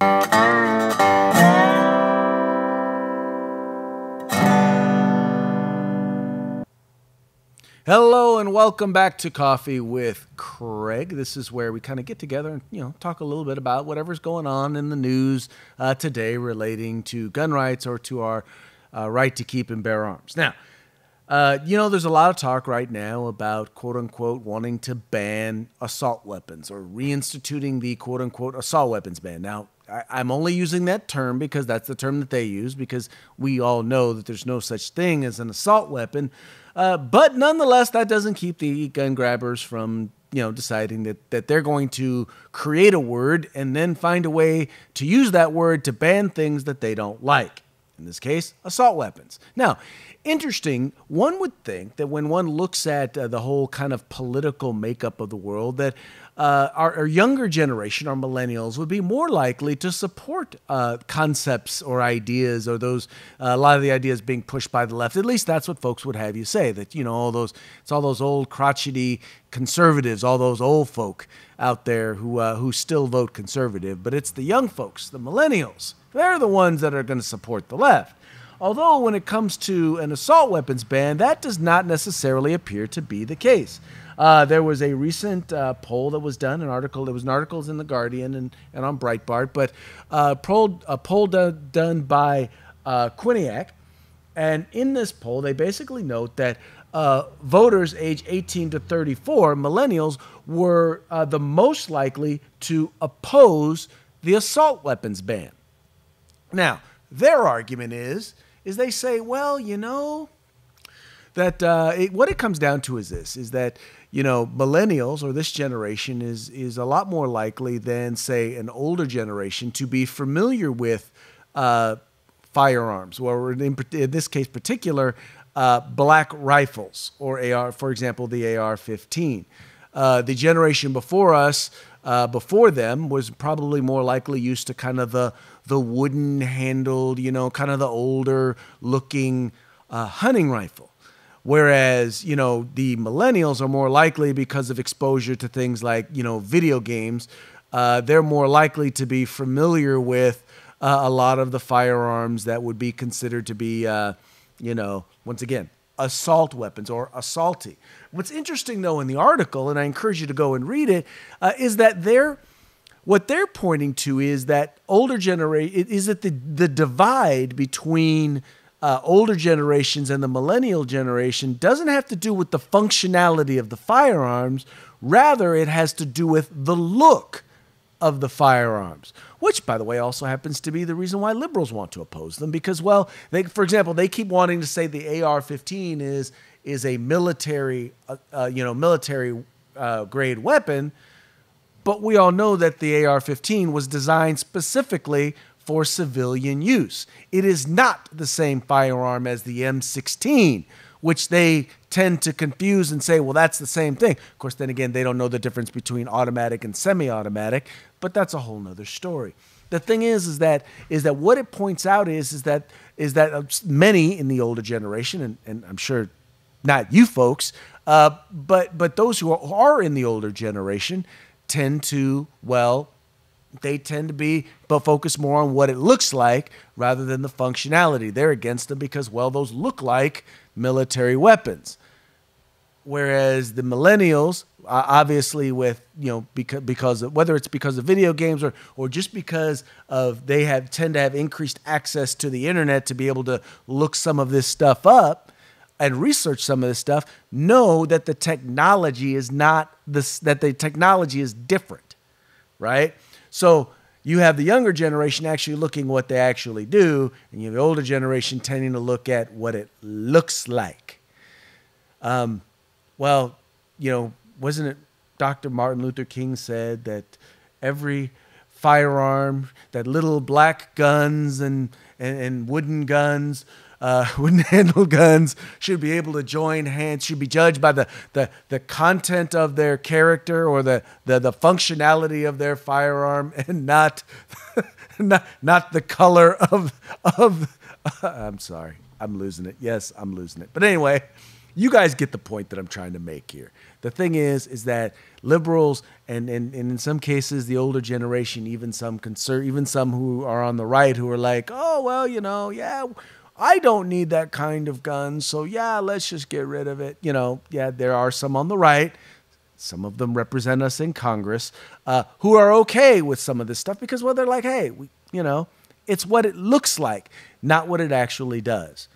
Hello and welcome back to Coffee with Craig. This is where we kind of get together and talk a little bit about whatever's going on in the news today relating to gun rights or to our right to keep and bear arms. Now, there's a lot of talk right now about quote unquote wanting to ban assault weapons or reinstituting the quote unquote assault weapons ban. Now, I'm only using that term because that's the term that they use, because we all know that there's no such thing as an assault weapon. But nonetheless, that doesn't keep the gun grabbers from, deciding that they're going to create a word and then find a way to use that word to ban things that they don't like. In this case, assault weapons. Now, interesting, one would think that when one looks at the whole kind of political makeup of the world, that our younger generation, our millennials, would be more likely to support concepts or ideas, or a lot of the ideas being pushed by the left. At least that's what folks would have you say, that, it's all those old crotchety conservatives, all those old folk out there who still vote conservative. But it's the young folks, the millennials, they're the ones that are going to support the left. Although when it comes to an assault weapons ban, that does not necessarily appear to be the case. There was a recent poll that was done, there was an article in The Guardian and on Breitbart, but a poll done by Quinnipiac. And in this poll, they basically note that voters age 18 to 34, millennials, were the most likely to oppose the assault weapons ban. Now, their argument is they say, well, that what it comes down to is this, is that, millennials, or this generation, is a lot more likely than, say, an older generation to be familiar with firearms, or in this case particular, black rifles, or AR, for example, the AR-15. The generation before us, before them, was probably more likely used to kind of the wooden handled, kind of the older looking hunting rifle. Whereas, the millennials are more likely, because of exposure to things like, video games, they're more likely to be familiar with a lot of the firearms that would be considered to be, once again, assault weapons or assaulty. What's interesting, though, in the article, and I encourage you to go and read it, is that what they're pointing to is that the divide between older generations and the millennial generation doesn't have to do with the functionality of the firearms. Rather, it has to do with the look of the firearms, which, by the way, also happens to be the reason why liberals want to oppose them. Because, for example, they keep wanting to say the AR-15 is a military grade weapon, but we all know that the AR-15 was designed specifically for civilian use. It is not the same firearm as the M16, which they tend to confuse and say, well, that's the same thing. Of course, then again, they don't know the difference between automatic and semi-automatic, but that's a whole nother story. The thing is that what it points out is that many in the older generation, and I'm sure not you folks, but those who are in the older generation tend to, focus more on what it looks like rather than the functionality. They're against them because, those look like military weapons. Whereas the millennials, obviously, because of, whether it's because of video games or just because of tend to have increased access to the internet to be able to look some of this stuff up and research some of this stuff, know that the technology is different, right? So you have the younger generation actually looking what they actually do, and you have the older generation tending to look at what it looks like. Wasn't it Dr. Martin Luther King said that every firearm, that little black guns and wooden guns, wooden-handled guns should be able to join hands, should be judged by the content of their character or the functionality of their firearm, and not the color of I'm sorry, I'm losing it. Yes, I'm losing it. But anyway, You guys get the point that I'm trying to make here. The thing is that liberals and in some cases the older generation, even some who are on the right who are like, oh well, yeah, I don't need that kind of gun, so yeah, let's just get rid of it. Yeah, there are some on the right. Some of them represent us in Congress who are okay with some of this stuff because, well, they're like, hey, it's what it looks like, not what it actually does.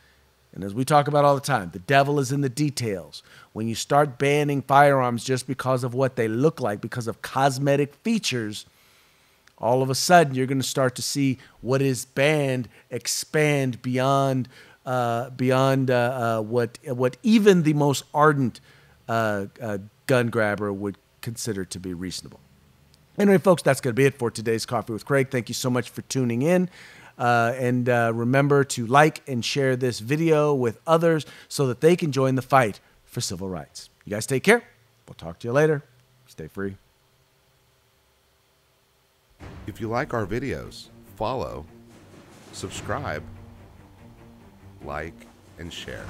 And as we talk about all the time, the devil is in the details. When you start banning firearms just because of what they look like, because of cosmetic features, all of a sudden you're going to start to see what is banned expand beyond what even the most ardent gun grabber would consider to be reasonable. Anyway, folks, that's going to be it for today's Coffee with Craig. Thank you so much for tuning in. And remember to like and share this video with others so that they can join the fight for civil rights. You guys take care. We'll talk to you later. Stay free. If you like our videos, follow, subscribe, like, and share.